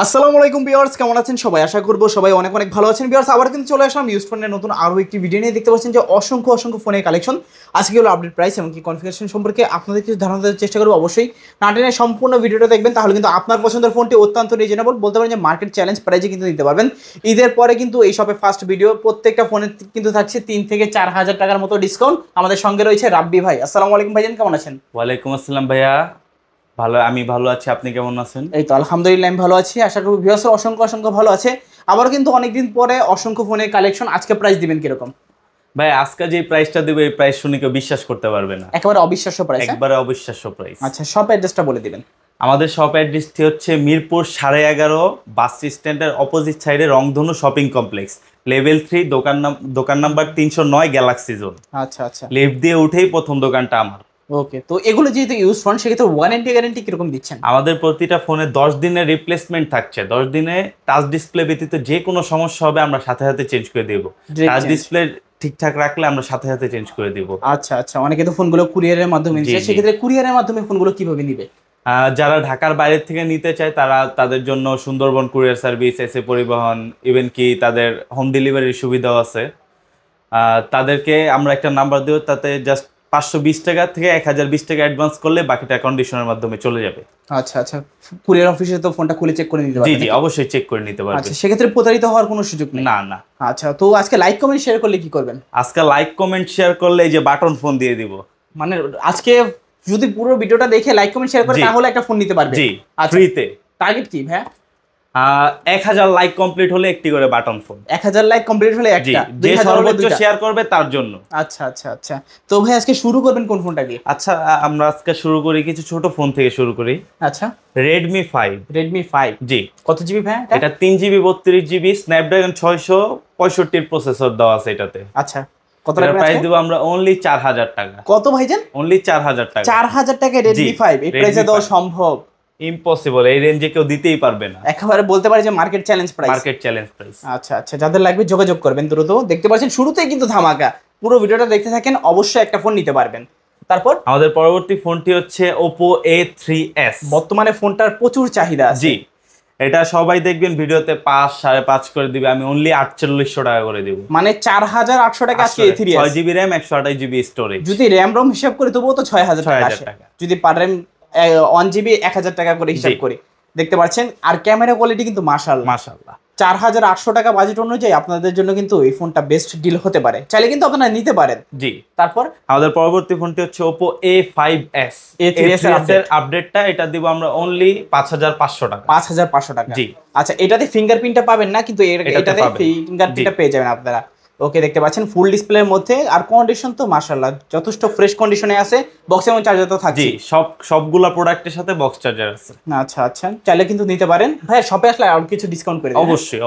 আসসালামু আলাইকুম ভিউয়ার্স, কেমন আছেন সবাই? আশা করব সবাই অনেক অনেক ভালো আছেন। ভিউয়ার্স, আবার কিন্তু চলে আসলাম ইউজ ফোনের নতুন আরও একটি ভিডিও নিয়ে। দেখতে পাচ্ছেন যে অসংখ্য ফোনের কালেকশন। আজকে হলো আপডেট প্রাইস এবং কি কনফিগারেশন সম্পর্কে আপনাদের কিছু ধারণা দেওয়ার চেষ্টা করব। অবশ্যই না টেনে সম্পূর্ণ ভিডিওটা দেখবেন, তাহলে কিন্তু আপনার পছন্দের ফোনটি অত্যন্ত রিজনেবল, বলতে পারেন যে মার্কেট চ্যালেঞ্জ প্রাইজে কিন্তু নিতে পারবেন। ঈদের পরে কিন্তু এই শপে ফার্স্ট ভিডিও, প্রত্যেকটা ফোনের কিন্তু থাকছে 3 থেকে 4 হাজার টাকার মতো ডিসকাউন্ট। আমাদের সঙ্গে রয়েছে রাব্বি ভাই। আসসালামু আলাইকুম ভাইজান, কেমন আছেন? ওয়ালাইকুম আসসালাম ভাইয়া, আমি ভালো আছি। আপনি কেমন আছেন? এই তো আলহামদুলিল্লাহ আমি ভালো আছি। আশা করি ভিউয়ার্স অসংখ্য ভালো আছে। আবার কিন্তু অনেকদিন পরে অসংখ্য ফোনের কালেকশন। আজকে প্রাইস দিবেন কিরকম? ভাই আজকে যে প্রাইসটা দেব, এই প্রাইস শুনে কেউ বিশ্বাস করতে পারবে না। একেবারে অবিশ্বাস্য প্রাইস। একবারে অবিশ্বাস্য প্রাইস। আচ্ছা, শপ অ্যাড্রেসটা বলে দিবেন। আমাদের শপ অ্যাড্রেসটি হচ্ছে মিরপুর 11.5 বাস স্ট্যান্ডের অপোজিট সাইডে রংধনু শপিং কমপ্লেক্স, লেভেল 3, দোকান নাম্বার 309, গ্যালাক্সি জোন। আচ্ছা আচ্ছা, লিফট দিয়ে উঠেই প্রথম দোকানটা আমার। ওকে। তো এগুলো যেহেতু ইউজ ফোন, সেক্ষেত্রে ওয়ারেন্টি গ্যারান্টি কিরকম দিচ্ছেন? আমাদের প্রতিটা ফোনে 10 দিনের রিপ্লেসমেন্ট থাকছে। 10 দিনে টাচ ডিসপ্লে ব্যতীত যে কোনো সমস্যা হবে আমরা সাথে সাথে চেঞ্জ করে দেব। টাচ ডিসপ্লে ঠিকঠাক রাখলে আমরা সাথে সাথে চেঞ্জ করে দিব। আচ্ছা আচ্ছা, অনেকে তো ফোনগুলো কুরিয়ারের মাধ্যমে নিচ্ছে, সেক্ষেত্রে কুরিয়ারের মাধ্যমে ফোনগুলো কিভাবে নিবে? যারা ঢাকার বাইরে থেকে নিতে চায় তাদের জন্য সুন্দরবন কুরিয়ার সার্ভিস, এসএ পরিবহন, ইভেন কি তাদের হোম ডেলিভারির সুবিধাও আছে। তাদেরকে আমরা একটা নাম্বার দেব, তাতে জাস্ট 520 টাকা থেকে 1020 টাকা অ্যাডভান্স করলে বাকিটা কন্ডিশনের মাধ্যমে চলে যাবে। আচ্ছা আচ্ছা, কুরিয়ার অফিসে তো ফোনটা খুলে চেক করে নিতে পারবে? জি অবশ্যই চেক করে নিতে পারবে। আচ্ছা, সেক্ষেত্রে প্রতারিত হওয়ার কোনো সুযোগ নেই? না না। আচ্ছা, তো আজকে লাইক কমেন্ট শেয়ার করলে কি করবেন? আজকে লাইক কমেন্ট শেয়ার করলে এই যে বাটন ফোন দিয়ে দিব। মানে আজকে যদি পুরো ভিডিওটা দেখে লাইক কমেন্ট শেয়ার করে, তাহলে একটা ফোন নিতে পারবে? জি, আচ্ছা, ফ্রিতে। টার্গেট কি ভাই? 1000 লাইক কমপ্লিট হলে একটি করে বাটন ফোন। 1000 লাইক কমপ্লিট হলে একটা, যে সর্বোচ্চ শেয়ার করবে তার জন্য। আচ্ছা আচ্ছা আচ্ছা, তো ভাই আজকে শুরু করবেন কোন ফোনটা দিয়ে? আচ্ছা, আমরা আজকে শুরু করি কিছু ছোট ফোন থেকে শুরু করি। আচ্ছা, Redmi 5। Redmi 5, জি। কত জিবি ভাই এটা 3GB 32GB স্ন্যাপড্রাগন 665 প্রসেসর দেওয়া আছে এটাতে। আচ্ছা, কত টাকা প্রাইস দেব আমরা অনলি 4000 টাকা। কত ভাইজান? অনলি 4000 টাকা। 4000 টাকা Redmi 5 এই প্রাইসে দেওয়া সম্ভব? ইম্পসিবল, এই রেঞ্জে কেউ দিতেই পারবে না। একেবারে বলতে পারি যে market challenge price. Market challenge price. আচ্ছা আচ্ছা, যাদের লাগবে যোগাযোগ করবেন দ্রুত। দেখতে পাচ্ছেন শুরুতেই কিন্তু ধামাকা। পুরো ভিডিওটা দেখতে থাকেন, অবশ্যই একটা ফোন নিতে পারবেন। তারপর আমাদের পরবর্তী ফোনটি হচ্ছে Oppo A3s। বর্তমানে ফোনটার প্রচুর চাহিদা আছে। জি, এটা সবাই দেখবেন ভিডিওতে 5, 5.5 করে দিবে, আমি অনলি 4800 টাকা করে দিব। মানে 4800 টাকা আজকে A3s। 6GB RAM 128GB storage. যদি RAM ROM হিসাব করে তবুও তো 6000 টাকা। যদি পার RAM 1GB 1000 টাকা করে হিসাব করি, দেখতে পাচ্ছেন। আর ক্যামেরা কোয়ালিটি কিন্তু মাশাআল্লাহ। 4800 টাকা বাজেট অনুযায়ী আপনাদের জন্য কিন্তু এই ফোনটা বেস্ট ডিল হতে পারে, চাইলে কিন্তু আপনারা নিতে পারেন। জি। তারপর আমাদের পরবর্তী ফোনটি হচ্ছে Oppo A5s। A3s এর আপডেটটা এটা দিব আমরা অনলি 5500 টাকা। 5500 টাকা। জি। আচ্ছা, এটাতে ফিঙ্গারপ্রিন্টটা পাবেন না, কিন্তু এটাতে ফিঙ্গারপ্রিন্টটা পেয়ে যাবেন আপনারা। ওকে, দেখতে পাচ্ছেন ফুল ডিসপ্লের মধ্যে। আর কন্ডিশন তো মাশাআল্লাহ যথেষ্ট ফ্রেশ কন্ডিশনে আছে। বক্স এবং চার্জার তো থাকছে। জি, সবগুলা প্রোডাক্টের সাথে বক্স চার্জার আছে। আচ্ছা আচ্ছা, চাইলে কিন্তু নিতে পারেন। ভাই শপে আসলে আর কিছু ডিসকাউন্ট করে দিন।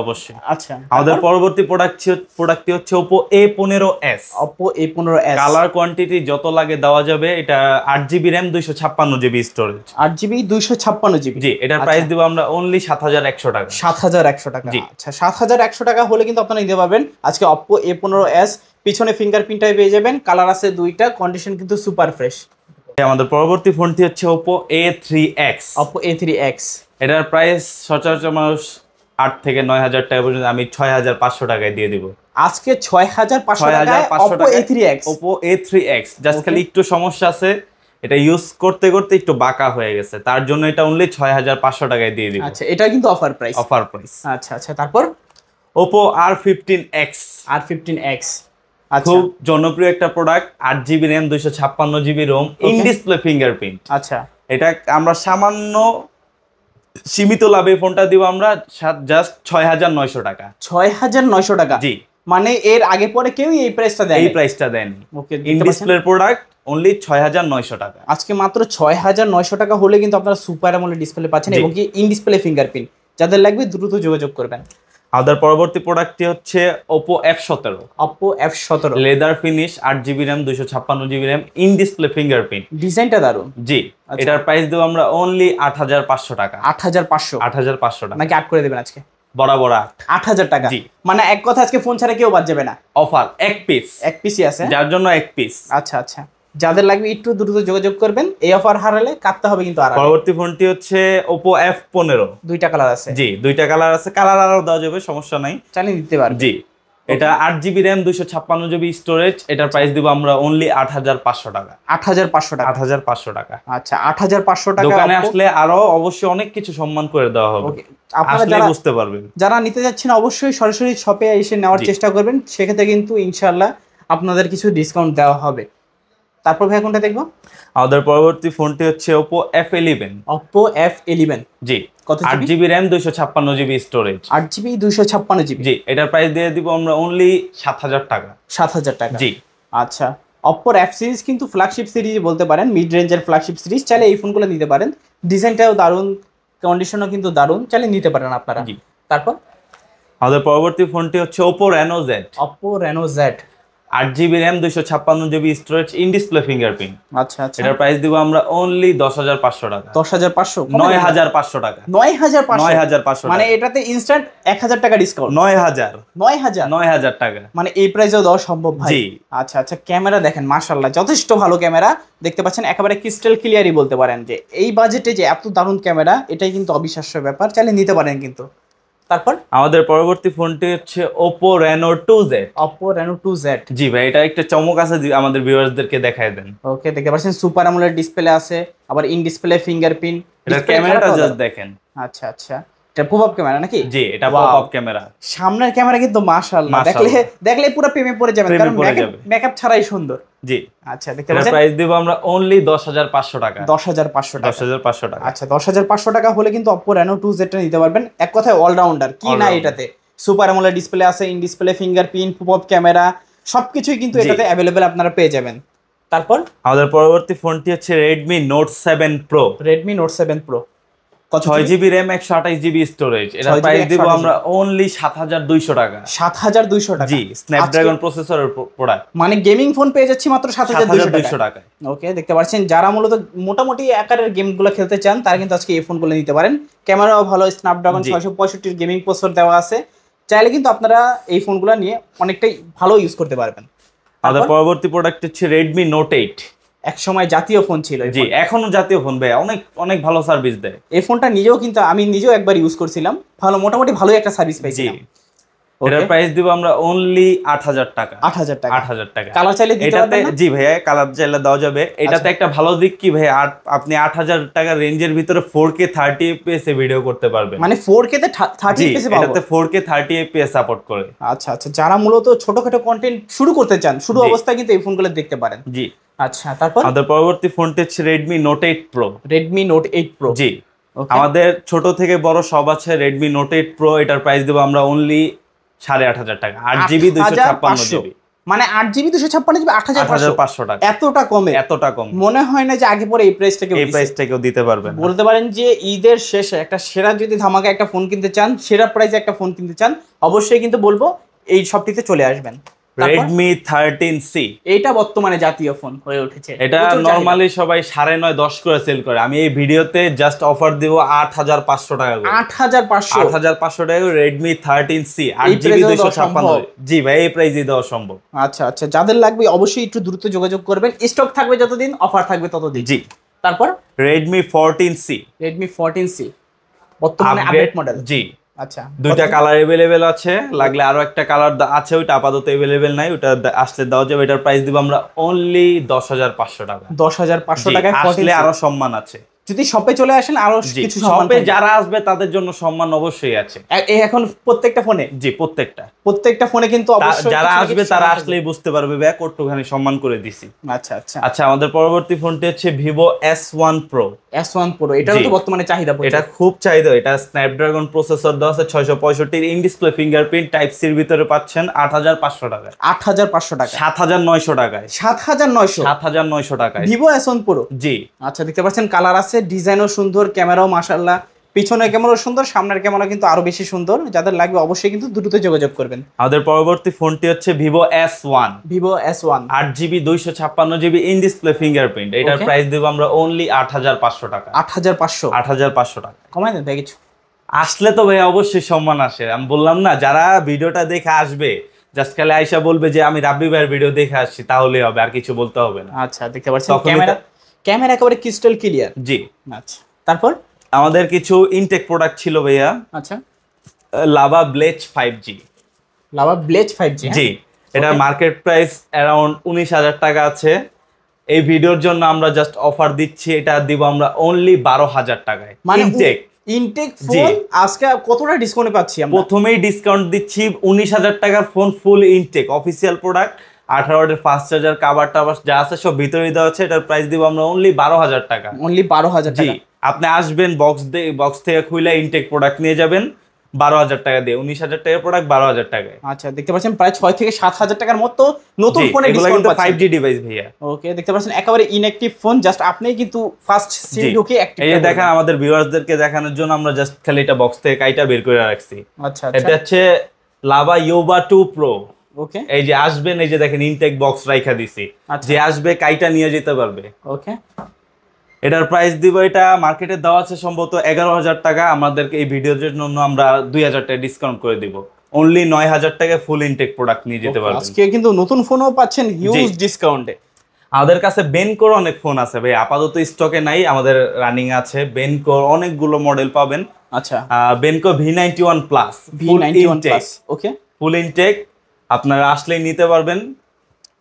অবশ্যই। আচ্ছা, আমাদের পরবর্তী প্রোডাক্টটি হচ্ছে Oppo A15s। Oppo A15s colour quantity যত লাগে দেওয়া যাবে। এটা 8GB RAM 256GB storage. 8GB 256GB। জি, এটার প্রাইস দিব আমরা অনলি 7100 টাকা। 7100 টাকা। জি। আচ্ছা, 7100 টাকা হলে কিন্তু আপনারা নিতে পারবেন আজকে Oppo A15s। পিছনে ফিঙ্গারপ্রিন্টটাই পেয়ে যাবেন, কালার আছে দুইটা, কন্ডিশন কিন্তু সুপার ফ্রেশ। আমাদের পরবর্তী ফোনটি হচ্ছে Oppo A3x। Oppo A3x, এটার প্রাইস সচরাচর মানুষ 8 থেকে 9000 টাকা পর্যন্ত, আমি 6500 টাকায় দিয়ে দিব আজকে 6500 টাকায় Oppo A3x। Oppo A3x just খালি একটু সমস্যা আছে, এটা ইউজ করতে করতে একটু বাঁকা হয়ে গেছে, তার জন্য এটা অনলি 6500 টাকায় দিয়ে দিব। আচ্ছা, এটা কিন্তু অফার প্রাইস। আচ্ছা আচ্ছা, তারপর Oppo R15x। R15x খুব জনপ্রিয় একটা product. 8GB RAM 256GB ROM, in display fingerprint. আচ্ছা, এটা আমরা সামান্য সীমিত লাভে ফোনটা দিব আমরা জাস্ট 6900 টাকা। 6900 টাকা। জি। মানে এর আগে পরে কেউ এই প্রাইসটা দেয়নি। ওকে, ইন ডিসপ্লে প্রোডাক্ট অনলি 6900 টাকা। আজকে মাত্র 6900 টাকা হলে কিন্তু আপনারা সুপার অ্যামোলেড ডিসপ্লে পাচ্ছেন এবং কি ইন ডিসপ্লে ফিঙ্গারপ্রিন্ট। যাদের লাগবে দ্রুত যোগাযোগ করবেন। আমাদের পরবর্তী প্রোডাক্টটি হচ্ছে Oppo F17। Oppo F17 leather finish, 8GB RAM 256GB RAM, in display fingerprint. ডিজাইনটা দারুন। জি। এটার প্রাইস দেব আমরা অনলি 8500 টাকা। 8500 টাকা। নাকি 8 করে দেবেন আজকে? বরাবর 8000 টাকা। জি। মানে এক কথা আজকে ফোন ছাড়া কেউ বাদ যাবে না। অফার এক পিসই পিসই আছে, যার জন্য এক পিস। আচ্ছা আচ্ছা, যাদের লাগবে একটু দ্রুত যোগাযোগ করবেন, এই অফার হারালে কাটতে হবে কিন্তু। আর পরবর্তী ফোনটি হচ্ছে Oppo F15। দুইটা কালার আছে। জি, দুইটা কালার আছে, কালার আরো দেওয়া যাবে, সমস্যা নাই, চালিয়ে দিতে পারবে। জি। এটা 8GB RAM 256GB স্টোরেজ, এটার প্রাইস দিব আমরা অনলি 8500 টাকা। 8500 টাকা। 8500 টাকা। আচ্ছা 8500 টাকা। দোকানে আসলে আরো অবশ্যই অনেক কিছু সম্মান করে দেওয়া হবে, আপনারা আসলে যারা বুঝতে পারবেন। যারা নিতে যাচ্ছেন অবশ্যই সরাসরি শপে এসে নেওয়ার চেষ্টা করবেন, সেক্ষেত্রে কিন্তু ইনশাআল্লাহ আপনাদের কিছু ডিসকাউন্ট দেওয়া হবে। তারপর ভাই কোনটা দেখবো? আমাদের পরবর্তী ফোনটি হচ্ছে Oppo F11। Oppo F11। জি, কত GB? 8GB RAM 256GB storage. 8GB 256GB। জি, এটার প্রাইস দিয়ে দিব আমরা অনলি 7000 টাকা। 7000 টাকা। জি। আচ্ছা, Oppo F সিরিজ কিন্তু ফ্ল্যাগশিপ সিরিজ বলতে পারেন, মিড রেঞ্জের ফ্ল্যাগশিপ সিরিজ। চাইলে এই ফোনগুলো নিতে পারেন, ডিজাইনটাও দারুণ, কন্ডিশনও কিন্তু দারুণ, চাইলে নিতে পারেন আপনারা। জি। তারপর আমাদের পরবর্তী ফোনটি হচ্ছে Oppo Reno Z। Oppo Reno Z। 8GB RAM 256GB storage, in display fingerprint. আচ্ছা আচ্ছা। এটার প্রাইস দিব আমরা অনলি 10500 টাকা। 10500? 9500 টাকা। 9500 মানে এটাতে ইনস্ট্যান্ট 1000 টাকা ডিসকাউন্ট। 9000 9000 টাকা, মানে এই প্রাইসেও দেওয়া সম্ভব ভাই? জি। আচ্ছা আচ্ছা, ক্যামেরা দেখেন মাশাআল্লাহ, যথেষ্ট ভালো ক্যামেরা দেখতে পাচ্ছেন, একেবারে ক্রিস্টাল ক্লিয়ারই বলতে পারেন। যে এই বাজেটে যে এত দারুণ ক্যামেরা, এটাই কিন্তু অবিশ্বাস্য ব্যাপার, চাইলে নিতে পারেন কিন্তু। তারপর আমাদের পরবর্তী ফোনটি হচ্ছে Oppo Reno 2Z। Oppo Reno 2Z। জি ভাই, এটা একটা চমক আছে, আমাদের ভিউয়ার্সদেরকে দেখায় দেন। ওকে, দেখতে পাচ্ছেন সুপার অ্যামোলেড ডিসপ্লে আছে, আবার ইন ডিসপ্লে ফিঙ্গারপ্রিন্ট। এটা ক্যামেরাটা জাস্ট দেখেন। আচ্ছা আচ্ছা, এটা পপ আপ ক্যামেরা নাকি? জি, এটা পপ আপ ক্যামেরা। সামনের ক্যামেরা কিন্তু মাশাআল্লাহ, দেখলে পুরো প্রেমে পড়ে যাবেন, কারণ মেকআপ ছাড়াই সুন্দর। জি। আচ্ছা, দেখতে পাচ্ছেন প্রাইস দিব আমরা অনলি 10500 টাকা। 10500 টাকা। 10500 টাকা। আচ্ছা, 10500 টাকা হলে কিন্তু Oppo Reno 2Z টা নিতে পারবেন। এক কথায় অলরাউন্ডার, কি না এটাতে সুপার অ্যামোলেড ডিসপ্লে আছে, in display fingerprint, pop up camera, সবকিছুই কিন্তু এটাতে अवेलेबल আপনারা পেয়ে যাবেন। তারপর আমাদের পরবর্তী ফোনটি হচ্ছে Redmi Note 7 Pro। Redmi Note 7 Pro। 6GB RAM 128GB storage, এর প্রাইস দিব আমরা অনলি 7200 টাকা। 7200 টাকা। জি, স্ন্যাপড্রাগন প্রসেসরের প্রোডাক্ট, মানে গেমিং ফোন পেয়ে যাচ্ছি মাত্র 7200 টাকা। ওকে, দেখতে পাচ্ছেন যারা মূলত মোটামুটি আকারের গেমগুলো খেলতে চান, তারা কিন্তু আজকে এই ফোনগুলো নিতে পারেন। ক্যামেরাও ভালো, স্ন্যাপড্রাগন 665 এর গেমিং প্রসেসর দেওয়া আছে, চাইলে কিন্তু আপনারা এই ফোনগুলো নিয়ে অনেকটাই ভালো ইউজ করতে পারবেন। আমাদের পরবর্তী প্রোডাক্ট হচ্ছে Redmi Note 8। এক সময় জাতীয় ফোন ছিল, জি, এখনো জাতীয় ফোন ভাই, অনেক অনেক ভালো সার্ভিস দেয় এই ফোনটা। আমি নিজেও একবার ইউজ করছিলাম, ভালো, মোটামুটি ভালোই একটা সার্ভিস পাইছিলাম। এটার প্রাইস দিব আমরা অনলি 8000 টাকা। 8000 টাকা। 8000 টাকা। কালার চাইলে দিতে পারবেন না? জি ভাইয়া, কালার চাইলে দেওয়া যাবে। এটাতে একটা ভালো দিক কি ভাই, আপনি 8000 টাকা রেঞ্জের ভিতরে 4K 30 fps এ ভিডিও করতে পারবেন। মানে 4K তে 30 fps পাবো? এটাতে 4K 30 fps সাপোর্ট করে। আচ্ছা আচ্ছা, যারা মূলত ছোটখাটো কন্টেন্ট শুরু করতে চান, শুরু অবস্থায় কিন্তু এই ফোনগুলো দেখতে পারেন। জি। আচ্ছা, তারপর আমাদের পরবর্তী ফোনটি হচ্ছে Redmi Note 8 Pro। Redmi Note 8 Pro। জি। আমাদের ছোট থেকে বড় সব আছে Redmi Note 8 Pro। এটার প্রাইস দেব আমরা অনলি 8500 টাকা। 8GB 256GB, মানে 8GB 256GB 8500 টাকা। এতটা কম মনে হয় না যে আগে পরে এই প্রাইসটাকেও দিতে পারবেন। বলতে পারেন যে ঈদের শেষে একটা সেরা যদি ধামাকা একটা ফোন কিনতে চান, সেরা প্রাইসে একটা ফোন কিনতে চান, অবশ্যই কিন্তু বলবো এই শপটিতে চলে আসবেন। Redmi 13C, এটা বর্তমানে জাতীয় ফোন হয়ে উঠেছে। এটা নরমালি সবাই 9.5 10 করে সেল করে, আমি এই ভিডিওতে জাস্ট অফার দিব 8500 টাকা করে। 8500 টাকা Redmi 13C 8GB 256। জি ভাই, এই প্রাইসে দেওয়া সম্ভব। আচ্ছা আচ্ছা, যাদের লাগবে অবশ্যই একটু দ্রুত যোগাযোগ করবেন, স্টক থাকবে যতদিন, অফার থাকবে ততদিন। জি। তারপর Redmi 14C। Redmi 14C বর্তমানে আপডেট মডেল। জি। আচ্ছা, দুইটা কালার अवेलेबल আছে, লাগলে আরো একটা কালার আছে, ওইটা আপাতত अवेलेबल নাই, ওটা আসলে দেওয়া যাবে। এটার প্রাইস দিব আমরা অনলি 10500 টাকা। 10500 টাকায় আসলে আরো সম্মান আছে, যদি শপে চলে আসেন আরো কিছু সম্মান। শপে যারা আসবে তাদের জন্য সম্মান অবশ্যই আছে। এখন প্রত্যেকটা ফোনে? জি, প্রত্যেকটা ফোনে কিন্তু অবশ্যই যারা আসবে তারা আসলেই বুঝতে পারবে ব্যাক কতখানি সম্মান করে দিছি। আচ্ছা আচ্ছা। আচ্ছা, আমাদের পরবর্তী ফোনটি হচ্ছে Vivo S1 Pro। S1 Pro, এটাও তো বর্তমানে চাহিদা, এটা খুব চাহিদা। এটা স্ন্যাপড্রাগন প্রসেসর দেওয়া আছে, 665 in display fingerprint, type C এর ভিতরে পাচ্ছেন 8500 টাকায়। 8500 টাকা? 7900 টাকায়। 7900 টাকায় Vivo S1 Pro। জি। আচ্ছা, দেখতে পাচ্ছেন কালার আছে, ডিজাইনও সুন্দর, ক্যামেরাও মাশাআল্লাহ, পিছনের ক্যামেরাও সুন্দর, সামনের ক্যামেরা কিন্তু আরো বেশি সুন্দর। যাদের লাগবে অবশ্যই কিন্তু দ্রুত যোগাযোগ করবেন। আমাদের পরবর্তী ফোনটি হচ্ছে Vivo S1। Vivo S1 8GB 256GB in display fingerprint. এটার প্রাইস দেব আমরা অনলি 8500 টাকা। 8500 টাকা। কমাই দেন ভাই কিছু। আসলে তো ভাই অবশ্যই সম্মান আসে, আমি বললাম না, যারা ভিডিওটা দেখে আসবে জাস্ট খালি আইসা বলবে যে আমি রাব্বি ভাইয়ের ভিডিও দেখে আসছি, তাহলেই হবে, আর কিছু বলতে হবে না। আচ্ছা, দেখতে পাচ্ছেন ক্যামেরা একেবারে ক্রিস্টাল ক্লিয়ার। জি। আচ্ছা, তারপর আমাদের কিছু ইনটেক প্রোডাক্ট ছিল ভাইয়া। আচ্ছা, lava bless 5G। Lava bless 5G। জি, এটার মার্কেট প্রাইস অ্যারাউন্ড 19,000 টাকা আছে। এই ভিডিওর জন্য আমরা জাস্ট অফার দিচ্ছি, এটা দিব আমরা অনলি 12,000 টাকায়। মানে ইনটেক ফোন আজকে কতটা ডিসকাউন্টে পাচ্ছি আমরা? প্রথমেই ডিসকাউন্ট দিচ্ছি 19,000 টাকার ফোন, ফুল ইনটেক অফিসিয়াল প্রোডাক্ট, 18 ওয়াটের ফাস্ট চার্জার, কাভার টাভার যা আছে সব ভিতরেই দেওয়া আছে। এটার প্রাইস দিব আমরা অনলি 12,000 টাকা। অনলি 12,000 টাকা। আপনি আসবেন, বক্স থেকে খুলে ইনটেক প্রোডাক্ট নিয়ে যাবেন 12,000 টাকা দিয়ে। 19,000 টাকার প্রোডাক্ট 12,000 টাকায়। আচ্ছা, দেখতে পাচ্ছেন প্রায় 6 থেকে 7,000 টাকার মতো নতুন ফোনে ডিসকাউন্ট পাচ্ছেন। 5G ডিভাইস ভাইয়া। ওকে, দেখতে পাচ্ছেন একেবারে ইনঅ্যাক্টিভ ফোন, জাস্ট আপনিই কিন্তু ফার্স্ট সিম ঢুকে অ্যাক্টিভ। এই যে দেখেন, আমাদের ভিউয়ারদেরকে দেখানোর জন্য আমরা জাস্ট খালি এটা বক্স থেকে কাইটা বের করে রাখছি। আচ্ছা, এটা হচ্ছে লাভা ইয়োবা 2 প্রো। ওকে, এই যে আসবেন, এই যে দেখেন ইনটেক বক্স রাইখা দিছি, যে আসবে কাইটা নিয়ে যেতে পারবে। ওকে, এটার প্রাইস দিব, এটা মার্কেটে দেওয়া আছে সম্ভবত 11,000 টাকা। আমাদেরকে এই ভিডিওর জন্য আমরা 2,000 টাকা ডিসকাউন্ট করে দিব। অনলি 9,000 টাকায় ফুল ইনটেক প্রোডাক্ট নিয়ে যেতে পারবেন। আজকে কিন্তু নতুন ফোনও পাচ্ছেন হিউজ ডিসকাউন্টে। আমাদের কাছে বেনকোর অনেক ফোন আছে ভাই, আপাতত স্টকে নাই, আমাদের রানিং আছে। বেনকোর অনেকগুলো মডেল পাবেন। আচ্ছা, বেনকো V91 plus, V91 plus. Okay, full intact, আপনারা আসলেই নিতে পারবেন।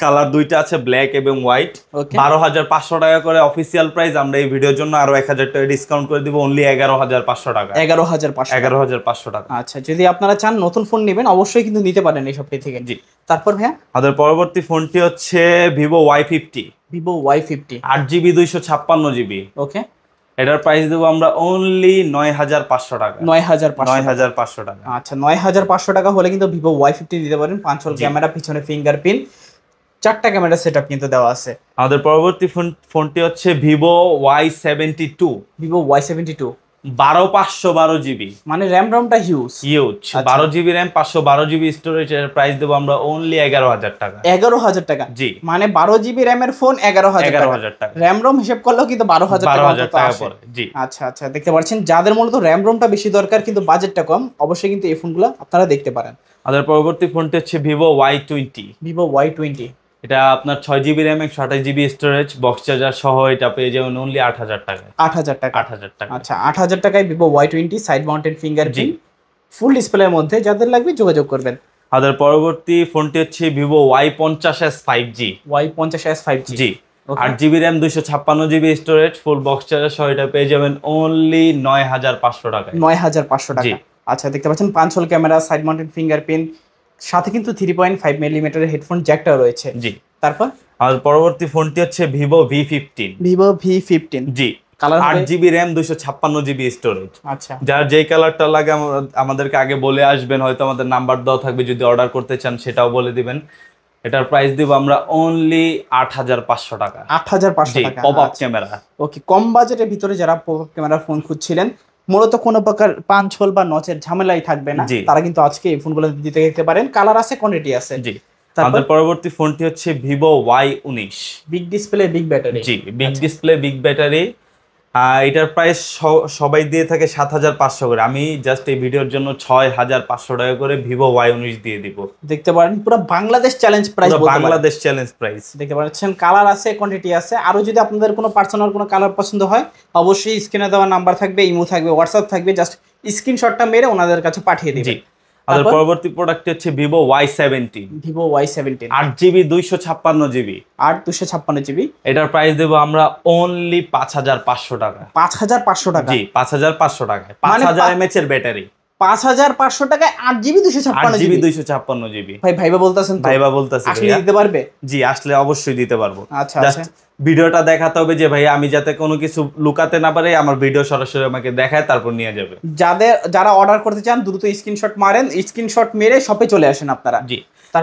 কালার দুইটা আছে, ব্ল্যাক এবং হোয়াইট। 12,500 টাকা করে অফিসিয়াল প্রাইস। আমরা এই ভিডিওর জন্য আরো 1,000 টাকা ডিসকাউন্ট করে দিব, অনলি 11,500 টাকা। 11,500 টাকা। আচ্ছা, যদি আপনারা চান নতুন ফোন নেবেন, অবশ্যই কিন্তু নিতে পারেন এই সবটি থেকে। জি। তারপর ভাইয়া আমাদের পরবর্তী ফোনটি হচ্ছে Vivo Y50। Vivo Y50 8GB 256GB। ওকে, এটার প্রাইস দেবো আমরা অনলি 9,500 টাকা। 9,500 টাকা। আচ্ছা, 9,500 টাকা হলে কিন্তু ভিভো Y50 নিতে পারেন। 5 হোল ক্যামেরা, পিছনে ফিঙ্গারপ্রিন্ট, 4টা ক্যামেরা সেটআপ কিন্তু দেওয়া আছে। আমাদের পরবর্তী ফোনটি হচ্ছে Vivo Y72। Vivo Y72 12/512GB। মানে রোমটা huge. 12GB RAM, 512GB storage. এর প্রাইস দেবো আমরা অনলি 11,000 টাকা। 11,000 টাকা। জি, মানে 12GB র্যামের ফোন 11,000 টাকা। রোম হিসাব করলেও কিন্তু 12,000 টাকা পড়ে। জি। আচ্ছা আচ্ছা, দেখতে পাচ্ছেন যাদের মূলত রোমটা বেশি দরকার কিন্তু বাজেটটা কম, অবশ্যই কিন্তু এই ফোনগুলো আপনারা দেখতে পারেন। আমাদের পরবর্তী ফোনটি হচ্ছে ভিভো Y20। ভিভো Y20 এটা আপনার 6GB RAM, 128GB storage, box charger সহ এটা পেয়ে যাবেন অনলি 8,000 টাকা। 8,000 টাকা। 8,000 টাকা। আচ্ছা, 8,000 টাকায় Vivo Y20 side mounted fingerprint, full ডিসপ্লের মধ্যে। যাদের লাগবে যোগাযোগ করবেন। আমাদের পরবর্তী ফোনটি হচ্ছে Vivo Y50s 5G। Y50s 5G। জি, 8GB RAM, 256GB storage, full box charger সহ এটা পেয়ে যাবেন অনলি 9,500 টাকা। 9,500 টাকা। আচ্ছা, দেখতে পাচ্ছেন 5 whole camera, side mounted fingerprint, সাথে কিন্তু 3.5 মিলিমিটারের হেডফোন জ্যাকটাও রয়েছে। জি। তারপর আমাদের পরবর্তী ফোনটি হচ্ছে ভিভো V15। Vivo V15। জি, colour 8GB RAM, 256GB storage. আচ্ছা, যার যেই কালারটা লাগে আমাদেরকে আগে বলে আসবেন, হয়তো আমাদের নাম্বার দেওয়া থাকবে, যদি অর্ডার করতে চান সেটাও বলে দিবেন। এটার প্রাইস দিব আমরা অনলি 8,500 টাকা। 8,500 টাকা। Popup camera. ওকে, কম বাজেটের ভিতরে যারা পপআপ ক্যামেরা ফোন খুঁজছিলেন, মূলত কোনো প্রকার পাঞ্চ হোল বা নচের ঝামেলাই থাকবে না, তারা কিন্তু আজকে এই ফোনগুলো দিতে পারেন। কালার আছে, কোয়ান্টিটি আছে। জি। আমাদের পরবর্তী ফোনটি হচ্ছে Vivo Y19। Big display, big battery. জি, বিগ ডিসপ্লে, বিগ ব্যাটারি। এটার প্রাইস সবাই দিয়ে থাকে 7,500 করে। আমি জাস্ট এই ভিডিওর জন্য 6,500 টাকা করে ভিভো Y19 দিয়ে দিব। দেখতে পারেন পুরো Bangladesh challenge price. Bangladesh challenge price. দেখতে পাচ্ছেন কালার আছে, কোয়ান্টিটি আছে। আরো যদি আপনাদের কোনো পার্সোনাল কোনো কালার পছন্দ হয়, অবশ্যই স্ক্রিনে দেওয়া নাম্বার থাকবে, ইমো থাকবে, হোয়াটসঅ্যাপ থাকবে, জাস্ট স্ক্রিনশটটা মেরে ওনাদের কাছে পাঠিয়ে দিবেন। আমাদের পরবর্তী প্রোডাক্ট হচ্ছে Vivo Y17। Vivo Y17 8GB 256GB। 256GB। এটার প্রাইস দেবো আমরা অনলি 5,500 টাকা। 5,500 টাকা। জি, 5,500 টাকায় 5,000 mAh এর ব্যাটারি। 5,500 টাকায় 8GB 256GB। ভাই ভাইবা বলতাছেন তো? ভাইবা বলতাছি। আসলে দিতে পারবে? জি, আসলে অবশ্যই দিতে পারবো। আচ্ছা, জাস্ট ভিডিওটা দেখাতে হবে যে ভাই আমি যাতে কোনো কিছু লুকাতে না পারে, আমার ভিডিও সরাসরি আমাকে দেখায়, তারপর নিয়ে যাবে। যারা অর্ডার করতে চান দ্রুত স্ক্রিনশট মারেন, স্ক্রিনশট মেরে শপে চলে আসেন আপনারা। জি।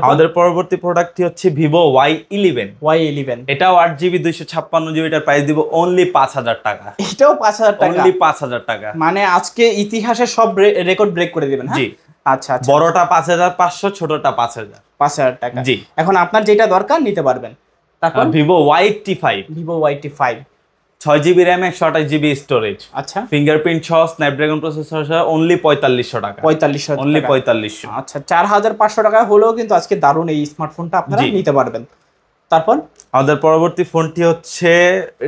আমাদের পরবর্তী প্রোডাক্টটি হচ্ছে ভিভো Y11। এটাও 8GB 256GB। এটার প্রাইস দিব অনলি 5,000 টাকা। এটাও 5,000 টাকা। অনলি 5,000 টাকা। মানে আজকে ইতিহাসের সব রেকর্ড ব্রেক করে দিবেন। জি। আচ্ছা আচ্ছা, বড়টা 5,500, ছোটটা 5,000 টাকা। জি। এখন আপনার যেটা দরকার নিতে পারবেন। তারপর Vivo Y85। Vivo Y85 6GB RAM 128GB storage, আচ্ছা ফিঙ্গারপ্রিন্ট সহ স্ন্যাপড্রাগন প্রসেসর সহ অনলি 4500 টাকা, 4500 অনলি টাকা। 4500। আচ্ছা 4500 টাকা হলেও কিন্তু আজকে দারুণ এই স্মার্টফোনটা আপনারা জি। নিতে পারবেন। তারপর আমাদের পরবর্তী ফোনটি হচ্ছে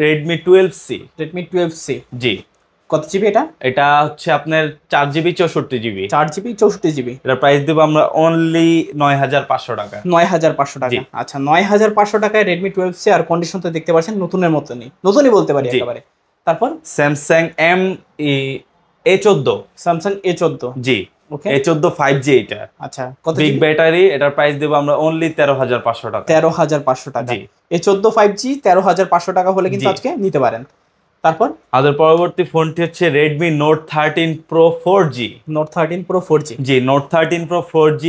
Redmi 12C। Redmi 12C জি, কত জিবি এটা? এটা হচ্ছে আপনার 4GB 64GB। 4GB 64GB। এটার প্রাইস দেবো আমরা অনলি 9500 টাকা। 9500 টাকা। জি। আচ্ছা 9500 টাকায় Redmi 12C, আর কন্ডিশন তো দেখতে পাচ্ছেন নতুনের মতনই, নতুনই বলতে পারি জি। একেবারে। তারপর স্যামসাং A14। Samsung A14। জি, ওকে A14 5G এটা। আচ্ছা কত বিগ জিবি? ব্যাটারি, এটার প্রাইস দেবো আমরা অনলি 13500 টাকা। 13500 টাকা। জি। A14 5G 13500 টাকা হলে কিন্তু জি। আজকে নিতে পারেন। তারপর আমাদের পরবর্তী ফোনটি হচ্ছে Redmi Note 13 Pro 4G। Note 13 Pro 4G। জি, Note 13 Pro 4G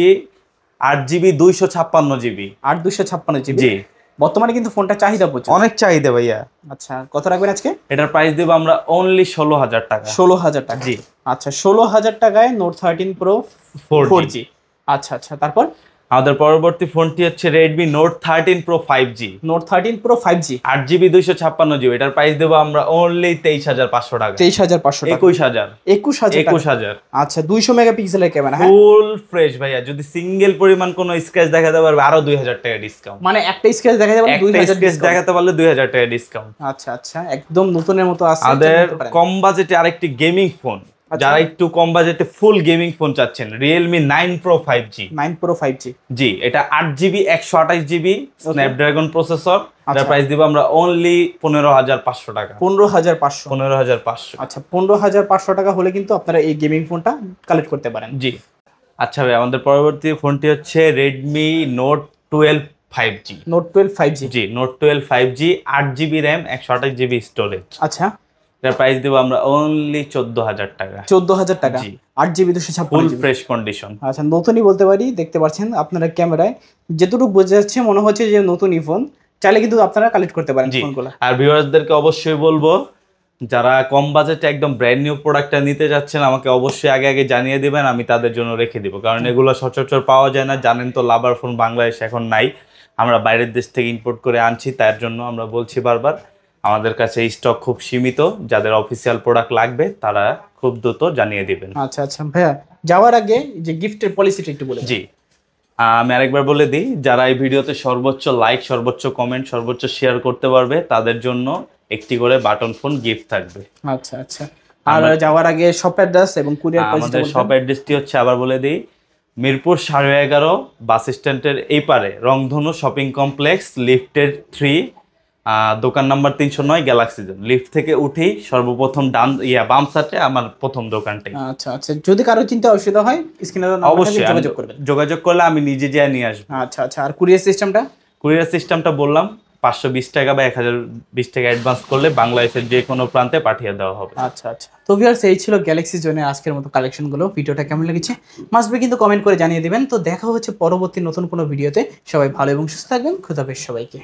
8GB 256GB। 8256GB। জি, বর্তমানে কিন্তু ফোনটা চাহিদা প্রচুর। অনেক চাহিদা ভাইয়া। আচ্ছা কত রাখবেন আজকে? এটার প্রাইস দেবো আমরা অনলি 16000 টাকা। 16000 টাকা। জি। আচ্ছা 16000 টাকায় Note 13 Pro 4G। আচ্ছা আচ্ছা তারপর আমাদের পরবর্তী ফোনটি হচ্ছে Redmi Note 13 Pro 5G। Note 13 Pro 5G 8GB 256GB। এটার প্রাইস দেবো আমরা অনলি 23500 টাকা। 23500 টাকা। 21000। 21000 টাকা। 21000। আচ্ছা 200 মেগাপিক্সেলের ক্যামেরা, হ্যাঁ ফুল ফ্রেশ ভাইয়া। যদি সিঙ্গেল পরিমাণ কোনো স্ক্র্যাচ দেখাতে পারবে আরো 2000 টাকা ডিসকাউন্ট। মানে একটা স্ক্র্যাচ দেখা যাবে একটা 2000 স্ক্র্যাচ discount। দেখাতে পারলে 2000 টাকা ডিসকাউন্ট। আচ্ছা আচ্ছা একদম নতুনের মতো আছে। আমাদের নিতে পারেন। কম বাজেটে আরেকটি গেমিং ফোন, আচ্ছা। যারা একটু কম বাজেটে ফুল গেমিং ফোন চাচ্ছেন, Realme 9 Pro 5G। 9 Pro 5G। জি, এটা 8GB 128GB স্ন্যাপড্রাগন প্রসেসর। এটার আচ্ছা। প্রাইস দিব আমরা অনলি 15500 টাকা। 15500। 15500। আচ্ছা 15500 টাকা হলে কিন্তু আপনারা এই গেমিং ফোনটা কালেক্ট করতে পারেন। জি। আচ্ছা ভাই, আমাদের পরবর্তী ফোনটি হচ্ছে Redmi Note 12 5G। Note 12 5G। জি, Note 12 5G 8GB RAM 128GB storage. আচ্ছা এটার প্রাইস দেবো আমরা অনলি 14000 টাকা। 14000 টাকা। জি। 8GB ফুল 256GB। Fresh condition. আচ্ছা নতুনই বলতে পারি, দেখতে পাচ্ছেন আপনারা ক্যামেরায় যেটুকু বোঝা যাচ্ছে মনে হচ্ছে যে নতুনই ফোন, চাইলে কিন্তু আপনারা কালেক্ট করতে পারেন জি। ফোনগুলো। আর ভিউয়ার্সদেরকে অবশ্যই বলবো, যারা কম বাজেটে একদম ব্র্যান্ড নিউ প্রোডাক্টটা নিতে যাচ্ছেন, আমাকে অবশ্যই আগে আগে জানিয়ে দিবেন, আমি তাদের জন্য রেখে দিব। কারণ এগুলো সচরাচর পাওয়া যায় না। জানেন তো, লাভার ফোন বাংলাদেশে এখন নাই, আমরা বাইরের দেশ থেকে ইম্পোর্ট করে আনছি। তার জন্য আমরা বলছি বারবার, আমাদের কাছে স্টক খুব সীমিত। যাদের অফিসিয়াল প্রোডাক্ট লাগবে তারা খুব দ্রুত জানিয়ে দিবেন। আচ্ছা আচ্ছা ভাইয়া, যাওয়ার আগে যে গিফটের পলিসিটা একটু বলে দিন। জি, আমি আরেকবার বলে দিই, যারা এই ভিডিওতে সর্বোচ্চ লাইক, সর্বোচ্চ কমেন্ট, সর্বোচ্চ শেয়ার করতে পারবে, তাদের জন্য একটি করে বাটন ফোন গিফট থাকবে। আচ্ছা আচ্ছা। আর যাওয়ার আগে শপ অ্যাড্রেস এবং কুরিয়ার পলিসিটা আমাদের বলবেন। শপ অ্যাড্রেসটি হচ্ছে, আবার বলে দিই, মিরপুর 11.5 বাস স্ট্যান্ডের এই পারে রংধনু শপিং কমপ্লেক্স, লিফটের 3, দোকান নাম্বার 309, গ্যালাক্সি জোন। লিফট থেকে উঠেই সর্বপ্রথম বাম সাইডে আমার প্রথম দোকানটাই। আচ্ছা আচ্ছা, যদি কারো চিন্তা অসুবিধা হয় স্ক্রিনে দেওয়া নাম্বারে অবশ্যই যোগাযোগ করবেন। যোগাযোগ করলে আমি নিজে যেয়ে নিয়ে আসবো। আচ্ছা আচ্ছা। আর কুরিয়ার সিস্টেমটা? কুরিয়ার সিস্টেমটা বললাম, 520 টাকা বা 1020 টাকা অ্যাডভান্স করলে বাংলাদেশের যে কোনো প্রান্তে পাঠিয়ে দেওয়া হবে। আচ্ছা আচ্ছা। তো ভিউয়ার্স, এই ছিল গ্যালাক্সি জোনের আজকের মতো কালেকশনগুলো। ভিডিওটা কেমন লেগেছে মাস্ট বি কিন্তু কমেন্ট করে জানিয়ে দিবেন। তো দেখা হচ্ছে পরবর্তী নতুন কোনো ভিডিওতে। সবাই ভালো এবং সুস্থ থাকবেন। খোদা হাফেজ সবাইকে।